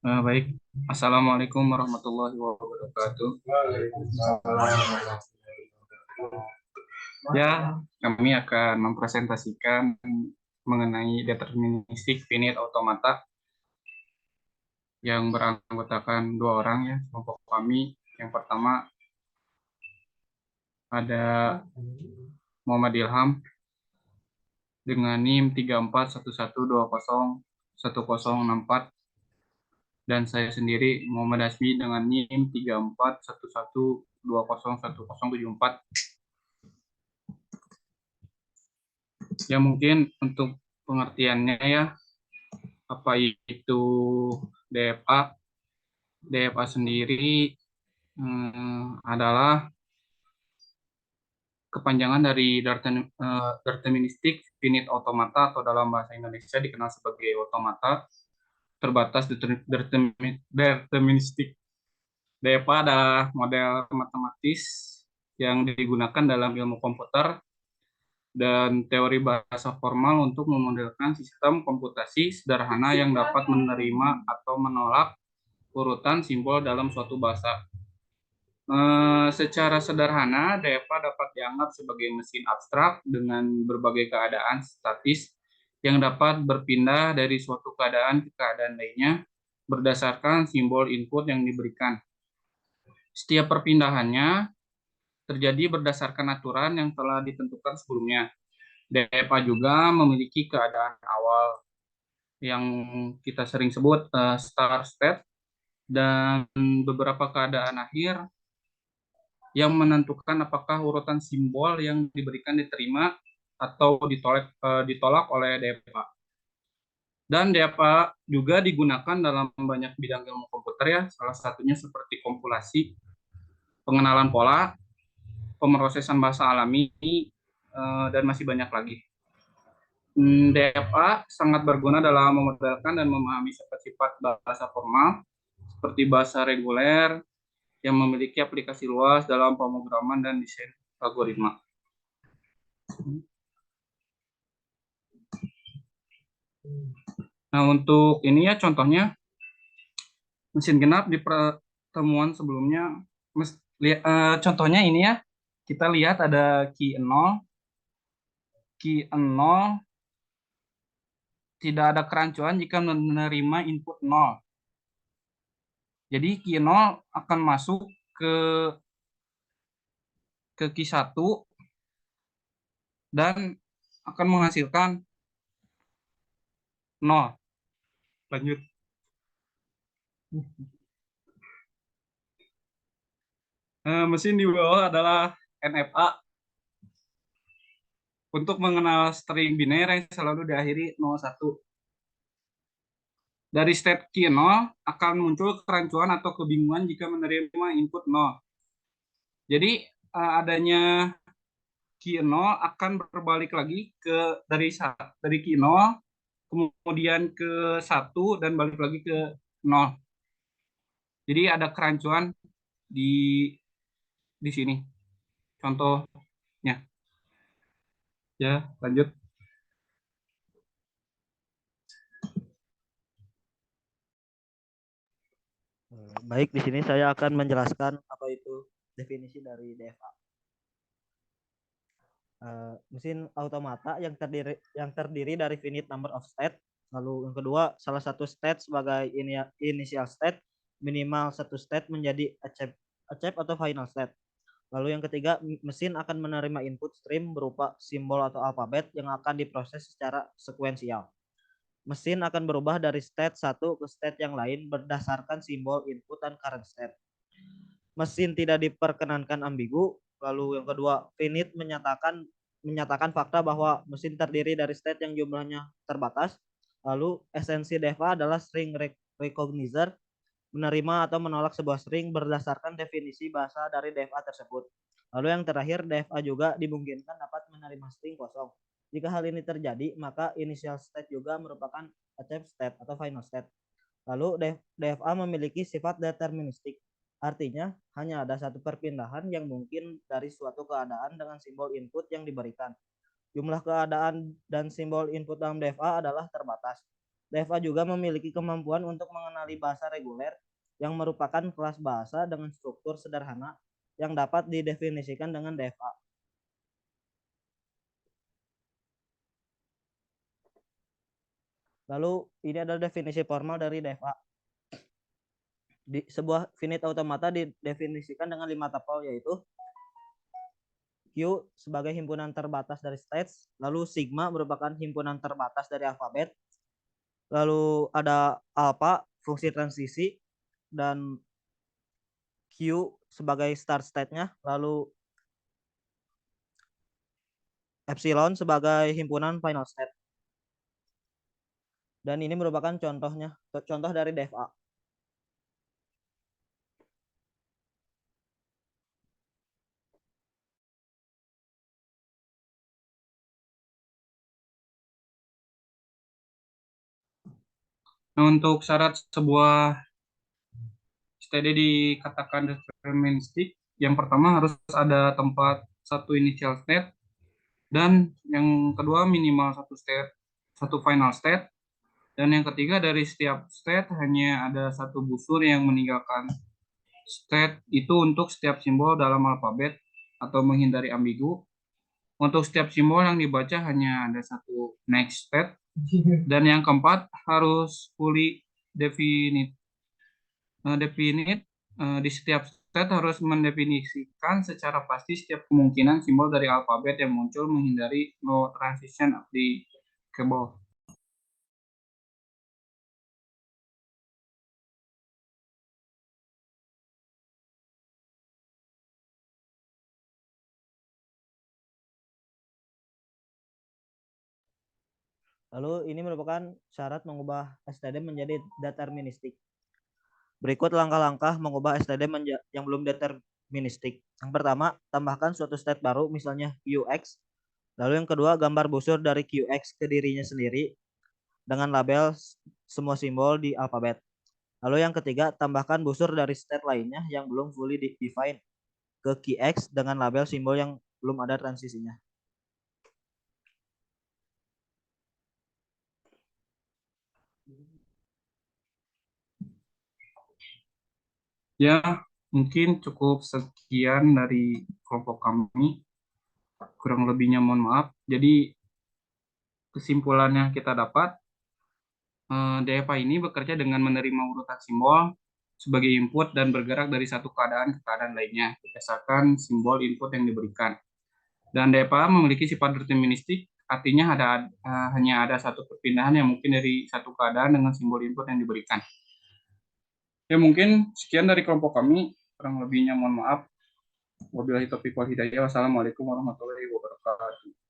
Baik, Assalamualaikum warahmatullahi wabarakatuh. Ya, kami akan mempresentasikan mengenai deterministik finite automata yang beranggotakan dua orang ya, kelompok kami. Yang pertama ada Muhammad Ilham dengan NIM 3411201064 dan saya sendiri Muhammad Hasbi dengan NIM 3411201074. Ya mungkin untuk pengertiannya ya, apa itu DFA? DFA sendiri adalah kepanjangan dari deterministik finite automata, atau dalam bahasa Indonesia dikenal sebagai otomata terbatas deterministik. DFA adalah model matematis yang digunakan dalam ilmu komputer dan teori bahasa formal untuk memodelkan sistem komputasi sederhana yang dapat menerima atau menolak urutan simbol dalam suatu bahasa. Secara sederhana, DEFA dapat dianggap sebagai mesin abstrak dengan berbagai keadaan statis yang dapat berpindah dari suatu keadaan ke keadaan lainnya berdasarkan simbol input yang diberikan. Setiap perpindahannya terjadi berdasarkan aturan yang telah ditentukan sebelumnya. DEFA juga memiliki keadaan awal yang kita sering sebut start state dan beberapa keadaan akhir yang menentukan apakah urutan simbol yang diberikan diterima atau ditolak oleh DEPA. Dan DEPA juga digunakan dalam banyak bidang ilmu komputer ya, salah satunya seperti kompilasi, pengenalan pola, pemrosesan bahasa alami, dan masih banyak lagi. DFA sangat berguna dalam memodelkan dan memahami sifat-sifat bahasa formal seperti bahasa reguler yang memiliki aplikasi luas dalam pemrograman dan desain algoritma. Nah, untuk ini ya contohnya mesin genap di pertemuan sebelumnya. Contohnya ini ya, kita lihat ada key 0, key 0 tidak ada kerancuan jika menerima input 0. Jadi key 0 akan masuk ke key 1 dan akan menghasilkan 0. Lanjut. Mesin di bawah adalah NFA. Untuk mengenal string biner yang selalu diakhiri 01. Dari state key 0 akan muncul kerancuan atau kebingungan jika menerima input 0. Jadi adanya key 0 akan berbalik lagi ke dari key 0 kemudian ke 1 dan balik lagi ke 0. Jadi ada kerancuan di sini. Contohnya. Ya, lanjut. Baik, di sini saya akan menjelaskan apa itu definisi dari DFA. Mesin automata yang terdiri dari finite number of state. Lalu yang kedua, salah satu state sebagai initial state, minimal satu state menjadi achieve atau final state. Lalu yang ketiga, mesin akan menerima input stream berupa simbol atau alfabet yang akan diproses secara sekuensial. Mesin akan berubah dari state satu ke state yang lain berdasarkan simbol input dan current state. Mesin tidak diperkenankan ambigu. Lalu yang kedua, finite menyatakan fakta bahwa mesin terdiri dari state yang jumlahnya terbatas. Lalu esensi DEFA adalah string recognizer, menerima atau menolak sebuah string berdasarkan definisi bahasa dari DEFA tersebut. Lalu yang terakhir, DEFA juga dimungkinkan dapat menerima string kosong. Jika hal ini terjadi, maka initial state juga merupakan achieve state atau final state. Lalu DFA memiliki sifat deterministik. Artinya, hanya ada satu perpindahan yang mungkin dari suatu keadaan dengan simbol input yang diberikan. Jumlah keadaan dan simbol input dalam DFA adalah terbatas. DFA juga memiliki kemampuan untuk mengenali bahasa reguler yang merupakan kelas bahasa dengan struktur sederhana yang dapat didefinisikan dengan DFA. Lalu ini adalah definisi formal dari DFA. Sebuah finite automata didefinisikan dengan 5 tupel, yaitu Q sebagai himpunan terbatas dari states, lalu sigma merupakan himpunan terbatas dari alfabet, lalu ada alpha fungsi transisi, dan Q sebagai start state-nya, lalu epsilon sebagai himpunan final state. Dan ini merupakan contoh dari DFA. Nah, untuk syarat sebuah STD dikatakan deterministik, yang pertama harus ada tempat satu initial state, dan yang kedua minimal satu state, satu final state, dan yang ketiga dari setiap state hanya ada satu busur yang meninggalkan state itu untuk setiap simbol dalam alfabet atau menghindari ambigu. Untuk setiap simbol yang dibaca hanya ada satu next state, dan yang keempat harus fully definite. Di setiap state harus mendefinisikan secara pasti setiap kemungkinan simbol dari alfabet yang muncul menghindari no transition applicable. Lalu ini merupakan syarat mengubah STD menjadi deterministik. Berikut langkah-langkah mengubah STD yang belum deterministik. Yang pertama, tambahkan suatu state baru, misalnya QX. Lalu yang kedua, gambar busur dari QX ke dirinya sendiri dengan label semua simbol di alfabet. Lalu yang ketiga, tambahkan busur dari state lainnya yang belum fully defined ke QX dengan label simbol yang belum ada transisinya. Ya, mungkin cukup sekian dari kelompok kami. Kurang lebihnya mohon maaf. Jadi kesimpulannya kita dapat, DFA ini bekerja dengan menerima urutan simbol sebagai input dan bergerak dari satu keadaan ke keadaan lainnya berdasarkan simbol input yang diberikan. Dan DFA memiliki sifat deterministik, artinya hanya ada satu perpindahan yang mungkin dari satu keadaan dengan simbol input yang diberikan. Ya, mungkin sekian dari kelompok kami. Kurang lebihnya mohon maaf. Wabillahi taufiq wal hidayah. Wassalamualaikum warahmatullahi wabarakatuh.